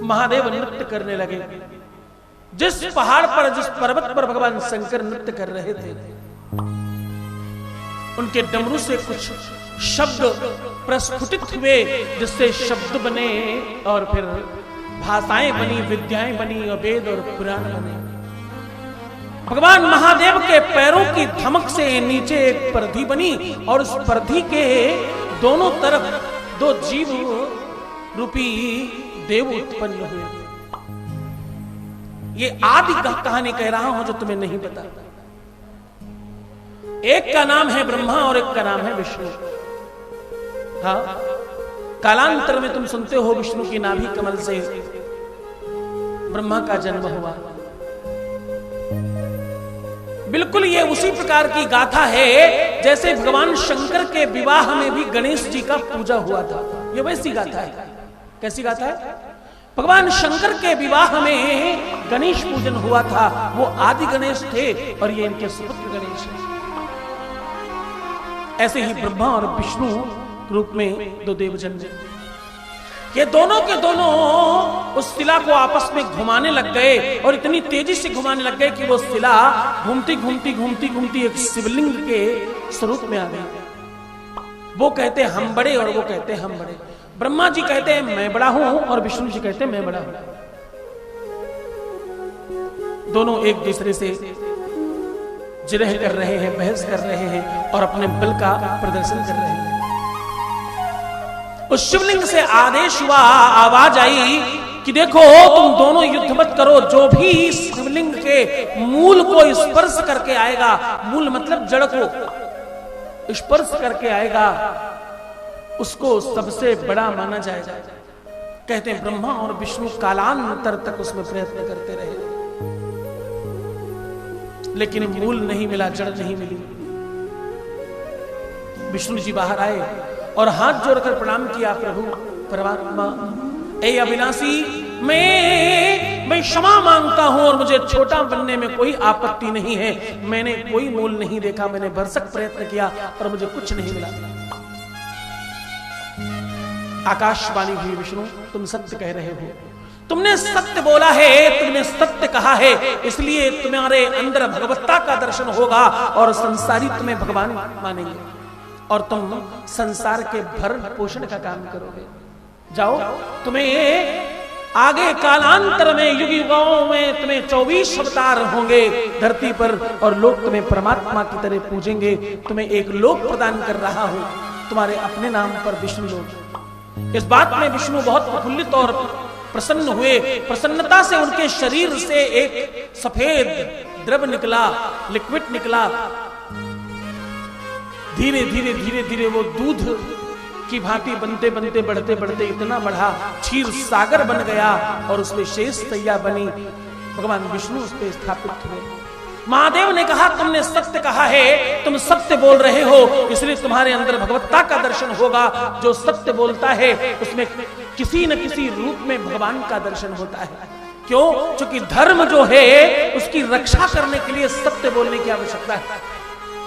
महादेव नृत्य करने लगे। जिस पहाड़ पर, जिस पर्वत पर भगवान शंकर नृत्य कर रहे थे, उनके डमरू से कुछ शब्द प्रस्फुटित हुए, जिससे शब्द बने और फिर भाषाएं बनी, विद्याएं बनी और वेद और पुराण बने। भगवान महादेव के पैरों की धमक से नीचे एक परधी बनी और उस परधी के दोनों तरफ दो जीव रूपी देव उत्पन्न हुए। ये आदि कहानी कह रहा हूं जो तुम्हें नहीं पता। एक का नाम है ब्रह्मा और एक का नाम है विष्णु। हाँ, कालांतर में तुम सुनते हो विष्णु की नाभि कमल से ब्रह्मा का जन्म हुआ। बिल्कुल ये उसी प्रकार की गाथा है जैसे भगवान शंकर के विवाह में भी गणेश जी का पूजा हुआ था। ये वैसी गाथा है। कैसी गाथा है? भगवान शंकर के विवाह में गणेश पूजन हुआ था। वो आदि गणेश थे और ये इनके सुपुत्र गणेश हैं। ऐसे ही ब्रह्मा और विष्णु रूप में दो देव जन्मे। ये दोनों के दोनों उस शिला को आपस में घुमाने लग गए और इतनी तेजी से घुमाने लग गए कि वो शिला घूमती घूमती घूमती घूमती एक शिवलिंग के स्वरूप में आ गई। वो कहते हम बड़े और वो कहते हम बड़े। ब्रह्मा जी कहते हैं मैं बड़ा हूं और विष्णु जी कहते हैं मैं बड़ा हूं। दोनों एक दूसरे से जिरह कर रहे हैं, बहस कर रहे हैं और अपने बल का प्रदर्शन कर रहे हैं। उस शिवलिंग से आदेश हुआ, आवाज आई कि देखो तुम दोनों युद्ध मत करो। जो भी शिवलिंग के मूल को स्पर्श करके आएगा, मूल मतलब जड़ को स्पर्श करके आएगा, उसको सबसे बड़ा माना जाएगा। कहते हैं ब्रह्मा और विष्णु कालांतर तक उसमें प्रयत्न करते रहे, लेकिन मूल नहीं मिला, जड़ नहीं मिली। विष्णु जी बाहर आए और हाथ जोड़कर प्रणाम किया, प्रभु परमात्मा ए अविनाशी, मैं क्षमा मांगता हूं और मुझे छोटा बनने में कोई आपत्ति नहीं है। मैंने कोई मूल नहीं देखा, मैंने भरसक प्रयत्न किया और मुझे कुछ नहीं मिला। आकाशवाणी हुई, विष्णु तुम सत्य कह रहे हो, तुमने सत्य बोला है, तुमने सत्य कहा है, इसलिए तुम्हारे अंदर भगवत्ता का दर्शन होगा और संसारी तुम्हें भगवान मानेंगे और तुम संसार के भरण पोषण का काम करोगे। जाओ, तुम्हें आगे कालांतर में युग युगों में तुम्हें 24 अवतार होंगे धरती पर और लोग तुम्हें परमात्मा की तरह पूजेंगे। तुम्हें एक लोक प्रदान कर रहा हूं, तुम्हारे अपने नाम पर विष्णु लोक। इस बात में विष्णु बहुत प्रफुल्लित और प्रसन्न हुए। प्रसन्नता से उनके शरीर से एक सफेद द्रव निकला, लिक्विड निकला। धीरे धीरे धीरे धीरे वो दूध की भांति बनते बनते बढ़ते बढ़ते इतना बढ़ा, क्षीर सागर बन गया और उसमें शेष सैया बनी। भगवान विष्णु उस पर स्थापित हुए। महादेव ने कहा तुमने सत्य कहा है, तुम सत्य बोल रहे हो, इसलिए तुम्हारे अंदर भगवत्ता का दर्शन होगा। जो सत्य बोलता है उसमें किसी न किसी रूप में भगवान का दर्शन होता है। क्यों? क्योंकि धर्म जो है उसकी रक्षा करने के लिए सत्य बोलने की आवश्यकता है।